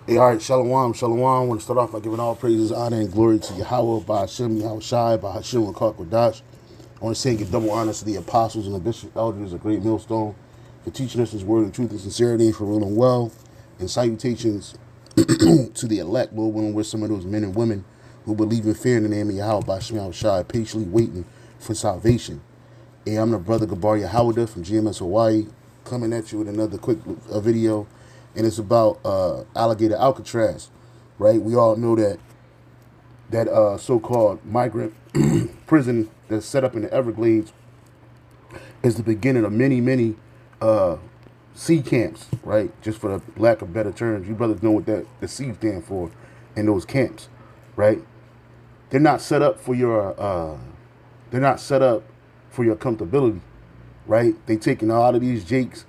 Hey, all right, shalom, shalom. I want to start off by giving all praises, honor, and glory to Yahweh, by Hashem, Yahweh Shai, by Hashem, and Kodash. I want to say and give double honors to the apostles and the bishop elders, a great millstone, for teaching us his word in truth and sincerity, for ruling well, and salutations to the elect, Lord willing, we're some of those men and women who believe in fear in the name of Yahweh, by Hashem, Yahweh Shai, patiently waiting for salvation. Hey, I'm the brother Gabar Yahweh from GMS Hawaii, coming at you with another quick video, and it's about alligator Alcatraz, right? We all know that so-called migrant prison that's set up in the Everglades is the beginning of many sea camps, right? Just for the lack of better terms, you brothers know what the C stand for in those camps, right? They're not set up for your comfortability, right? They taking a lot of these jakes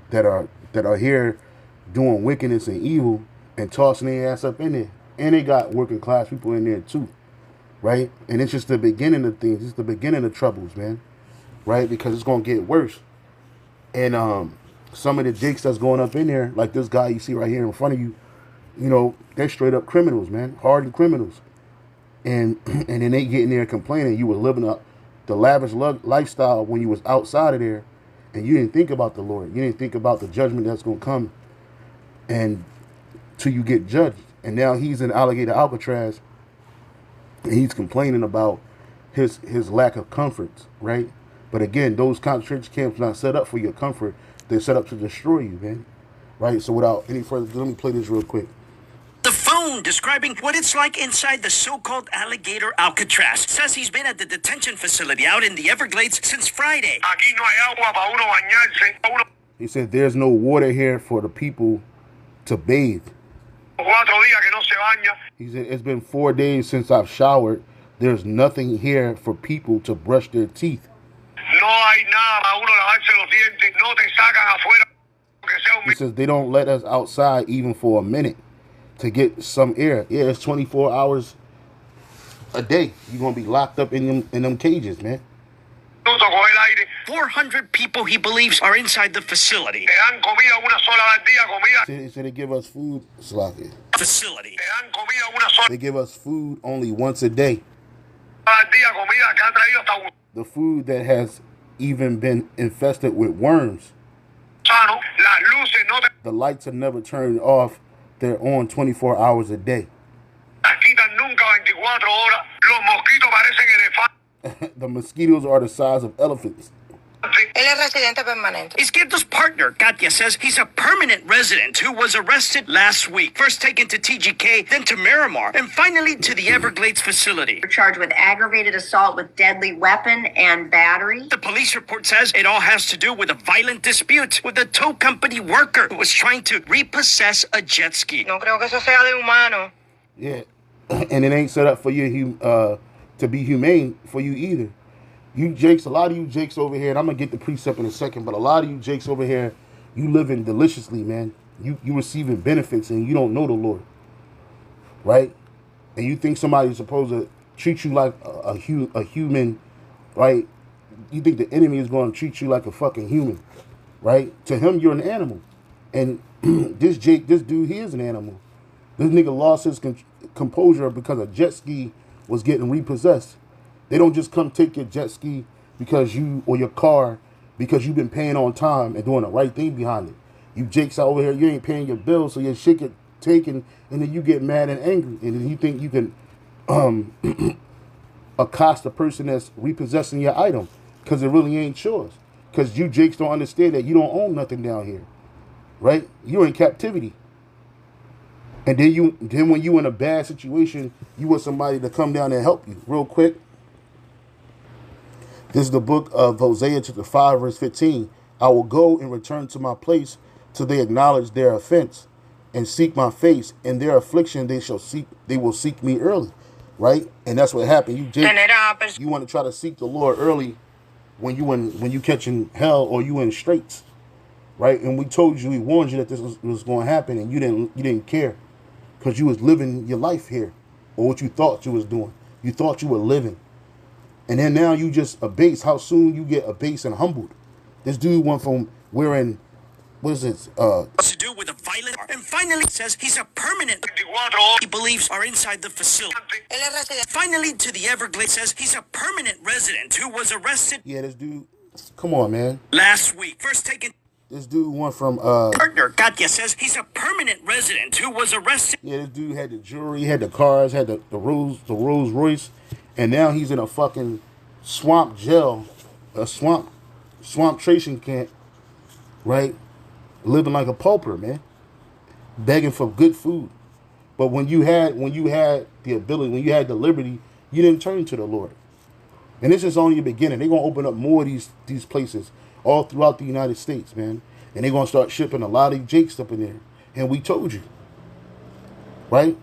that are here doing wickedness and evil and tossing their ass up in there. And they got working class people in there too, right? And it's just the beginning of things. It's the beginning of troubles, man, right? Because it's going to get worse. And some of the jakes that's going up in there, like this guy you see right here in front of you, you know, they're straight up criminals, man, hardened criminals. And then they get in there complaining you were living up the lavish lifestyle when you was outside of there, and you didn't think about the Lord. You didn't think about the judgment that's going to come and till you get judged. And now he's in alligator Alcatraz, and he's complaining about his lack of comforts, right? But again, those concentration camps not set up for your comfort. They're set up to destroy you, man, right? So without any further ado, let me play this real quick. The phone describing what it's like inside the so-called alligator Alcatraz. Says he's been at the detention facility out in the Everglades since Friday. He said there's no water here for the people to bathe. He said it's been 4 days since I've showered. There's nothing here for people to brush their teeth. He says they don't let us outside even for a minute to get some air. Yeah, it's 24 hours a day. You're going to be locked up in them cages, man. 400 people, he believes, are inside the facility. He said they give us food. Facility. They give us food only once a day. The food that has even been infested with worms. The lights are never turned off. They're on 24 hours a day. The mosquitoes are the size of elephants. Izquierdo's partner, Katia, says he's a permanent resident who was arrested last week. First taken to TGK, then to Miramar, and finally to the Everglades facility. Charged with aggravated assault with deadly weapon and battery. The police report says it all has to do with a violent dispute with a tow company worker who was trying to repossess a jet ski. No creo que eso sea de humano. Yeah, and it ain't set up for you to be humane for you either. You jakes, a lot of you jakes over here, and I'm going to get the precept in a second, but a lot of you jakes over here, you living deliciously, man. You receiving benefits, and you don't know the Lord, right? And you think somebody's supposed to treat you like a human, right? You think the enemy is going to treat you like a fucking human, right? To him, you're an animal. And this dude, he is an animal. This nigga lost his composure because a jet ski was getting repossessed. They don't just come take your jet ski because or your car because you've been paying on time and doing the right thing behind it. You jakes out over here, you ain't paying your bills, so your shit get taken, and then you get mad and angry, and then you think you can accost the person that's repossessing your item because it really ain't yours. Because you jakes don't understand that you don't own nothing down here, right? You're in captivity. And then when you in a bad situation, you want somebody to come down and help you real quick. This is the book of Hosea chapter 5, verse 15. I will go and return to my place till they acknowledge their offense and seek my face. In their affliction they will seek me early. Right? And that's what happened. You want to try to seek the Lord early when you catching hell or you in straits. Right? And we told you, we warned you that this was going to happen, and you didn't care. Because you was living your life here, or what you thought you was doing. You thought you were living. And then now you just abase. How soon you get abased and humbled. This dude went from wearing what is it? To do with a violent, and finally says he's a permanent. He believes are inside the facility. Finally, to the Everglades says he's a permanent resident who was arrested. Yeah, this dude. Come on, man. Last week, first taken. This dude went from Partner Katya says he's a permanent resident who was arrested. Yeah, this dude had the jewelry, had the cars, had the Rolls Royce, and now he's in a fucking swamp jail, a swamp tracing camp, right? Living like a pauper, man, begging for good food. But when you had the ability, when you had the liberty, you didn't turn to the Lord. And this is only the beginning. They're gonna open up more of these places all throughout the United States, man. And they're gonna start shipping a lot of jakes up in there. And we told you, right?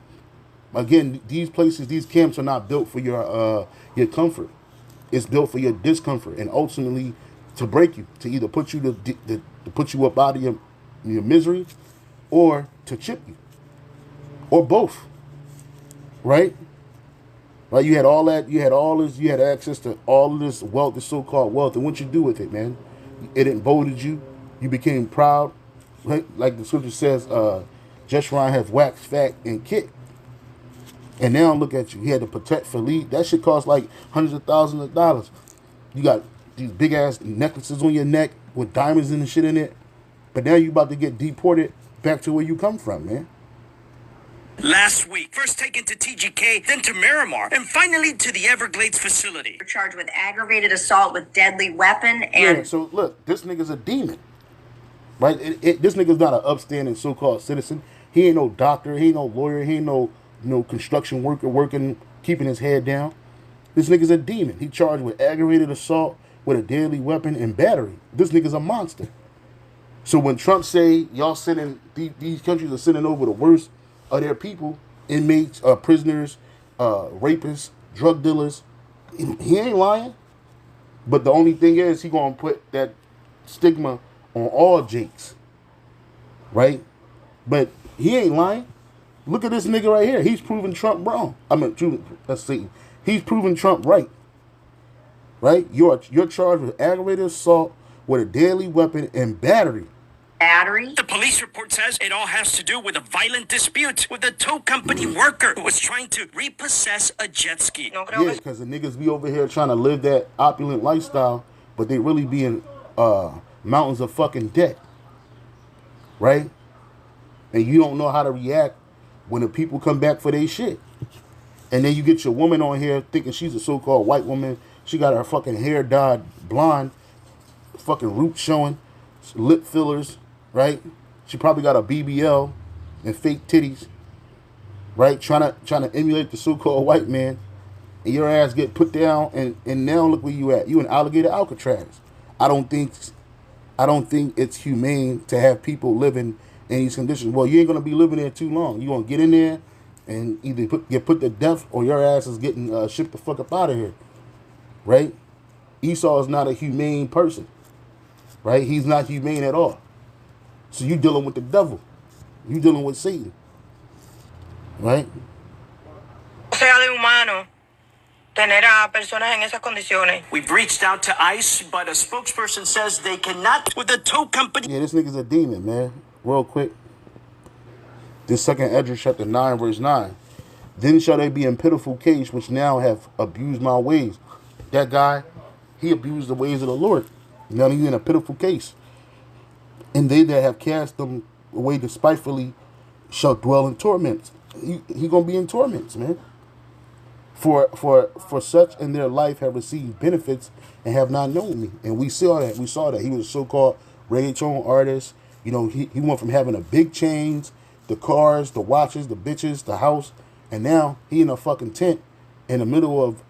Again, these places, these camps are not built for your comfort. It's built for your discomfort, and ultimately to break you, to either put you to put you up out of your misery, or to chip you, or both. Right? Right? You had all that. You had all this. You had access to all of this wealth, this so-called wealth, and what you do with it, man? It emboldened you. You became proud. Right? Like the scripture says, Jeshurun have waxed fat and kicked. And now look at you. He had to protect Philippe. That shit cost like hundreds of thousands of dollars. You got these big ass necklaces on your neck with diamonds and shit in it. But now you about to get deported back to where you come from, man. Last week, first taken to TGK, then to Miramar, and finally to the Everglades facility. Charged with aggravated assault with deadly weapon and... Yeah, so look, this nigga's a demon. Right? This nigga's not an upstanding so-called citizen. He ain't no doctor. He ain't no lawyer. He ain't no construction worker working, keeping his head down. This nigga's a demon. He charged with aggravated assault with a deadly weapon and battery. This nigga's a monster. So when Trump say y'all sending, these countries are sending over the worst of their people, inmates, prisoners, rapists, drug dealers, he ain't lying. But the only thing is he gonna put that stigma on all Jakes, right? But he ain't lying. Look at this nigga right here. He's proving Trump wrong. Let's see. He's proving Trump right. Right? You're charged with aggravated assault with a deadly weapon and battery. The police report says it all has to do with a violent dispute with a tow company worker who was trying to repossess a jet ski. Yeah, because the niggas be over here trying to live that opulent lifestyle, but they really be in mountains of fucking debt. Right? And you don't know how to react when the people come back for their shit. And then you get your woman on here thinking she's a so-called white woman. She got her fucking hair dyed blonde, fucking roots showing, lip fillers, right? She probably got a BBL and fake titties, right? Trying to emulate the so-called white man. And your ass get put down, and now look where you at. You in alligator Alcatraz. I don't think it's humane to have people living in these conditions. Well, you ain't gonna be living there too long. You gonna get in there and either get put to death, or your ass is getting shipped the fuck up out of here, right? Esau is not a humane person, right? He's not humane at all. So you dealing with the devil. You dealing with Satan, right? Sea de humano tener a personas en esas condiciones. We've reached out to ICE, but a spokesperson says they cannot with the tow company. Yeah, this nigga's a demon, man. Real quick. This second Esdras chapter 9, verse 9. Then shall they be in pitiful case, which now have abused my ways. That guy, he abused the ways of the Lord. Now he's in a pitiful case. And they that have cast them away despitefully shall dwell in torments. He gonna be in torments, man. For such in their life have received benefits and have not known me. And we saw that. He was a so-called reggaeton artist. You know, he went from having the big chains, the cars, the watches, the bitches, the house, and now he in a fucking tent in the middle of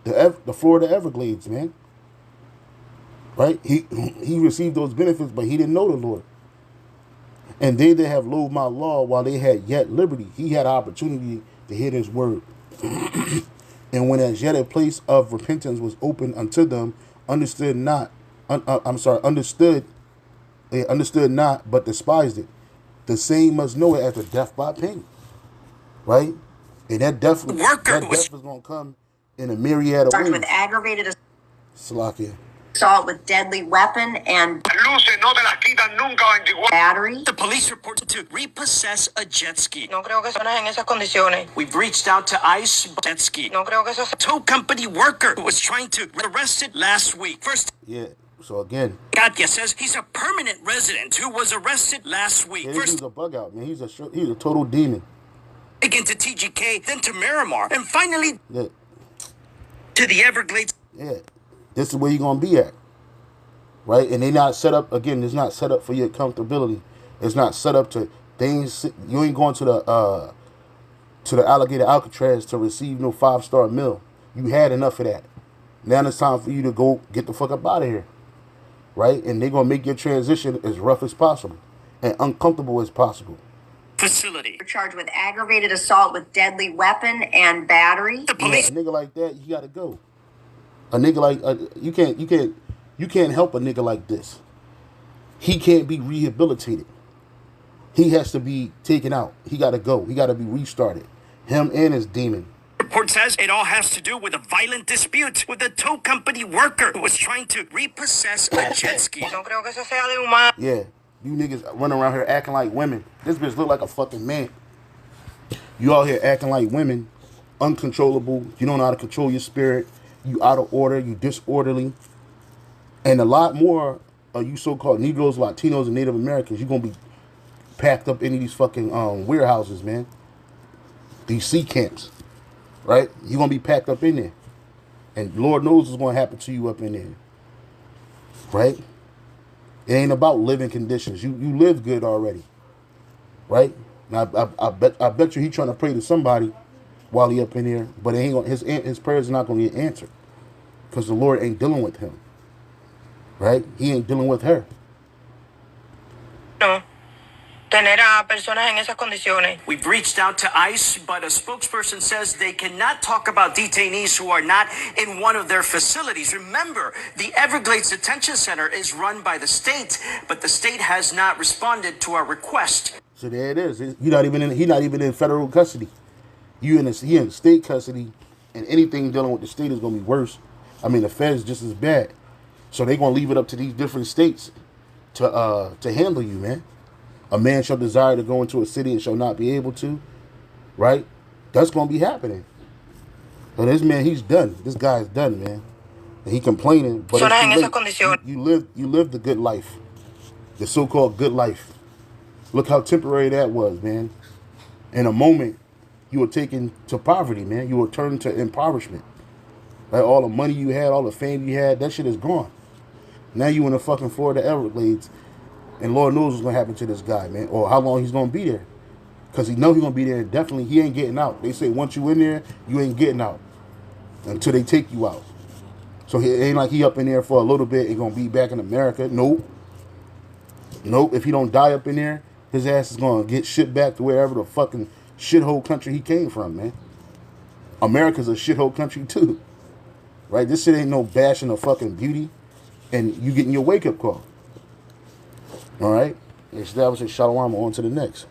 the Florida Everglades, man. Right? He received those benefits, but he didn't know the Lord. And they that have loathed my law while they had yet liberty, he had opportunity to hear his word. And when as yet a place of repentance was opened unto them, understood not, they understood not, but despised it. The same must know it as a death by pain. Right? And that death is going to come in a myriad of ways. With aggravated Salakia. assault with deadly weapon and battery. The police report to repossess a jet ski. No creo que personas en esas condiciones. We've reached out to ICE jet ski. No creo que eso sea. Tow company worker who was trying to arrested last week. First, Yeah. So again, Katya says he's a permanent resident who was arrested last week. yeah, First, he's a bug out, man. He's a total demon. again to TGK, then to Miramar, and finally Yeah. to the Everglades. Yeah. This is where you're gonna be at. Right? And they not set up again, it's not set up for your comfortability. It's not set up to you ain't going to the alligator Alcatraz to receive no 5-star meal. You had enough of that. Now it's time for you to go get the fuck up out of here. Right? And they're gonna make your transition as rough as possible and uncomfortable as possible. Facility. Charged with aggravated assault with deadly weapon and battery. The police. Yeah, a nigga like that, you gotta go. A nigga like you can't help a nigga like this. He can't be rehabilitated. He has to be taken out. He gotta go. He gotta be restarted. Him and his demon. Report says it all has to do with a violent dispute with a tow company worker who was trying to repossess a jet ski. No creo que eso sea de humano. Yeah, you niggas running around here acting like women. This bitch look like a fucking man. You out here acting like women, uncontrollable. You don't know how to control your spirit. You out of order. You disorderly. And a lot more of you so-called Negroes, Latinos, and Native Americans, you're going to be packed up into these fucking warehouses, man. These sea camps, right? You're going to be packed up in there. And Lord knows what's going to happen to you up in there, right? It ain't about living conditions. You live good already, right? Now, I bet you he trying to pray to somebody while he up in here, but it ain't gonna, his prayers are not going to get answered because the Lord ain't dealing with him, right? He ain't dealing with her. No. Tener a personas en esas condiciones. We've reached out to ICE, but a spokesperson says they cannot talk about detainees who are not in one of their facilities. Remember, the Everglades Detention Center is run by the state, but the state has not responded to our request. So there it is. He not even in federal custody. He in state custody, and anything dealing with the state is gonna be worse. I mean, the feds just as bad. So they're gonna leave it up to these different states to handle you, man. A man shall desire to go into a city and shall not be able to, right? That's gonna be happening. But this man, he's done. This guy's done, man. And he complaining, but you lived the good life, the so-called good life. Look how temporary that was, man. In a moment, you were taken to poverty, man. You were turned to impoverishment. Right? All the money you had, all the fame you had, that shit is gone. Now you in the fucking Florida Everglades, and Lord knows what's gonna happen to this guy, man, or how long he's gonna be there. Cause he know he's gonna be there. Definitely, he ain't getting out. They say once you in there, you ain't getting out until they take you out. So it ain't like he up in there for a little bit and gonna be back in America. Nope. If he don't die up in there, his ass is gonna get shipped back to wherever the fucking shithole country he came from, man. America's a shithole country too, right? This shit ain't no bashing of fucking beauty, and you getting your wake up call. All right, establishing Shalom, on to the next.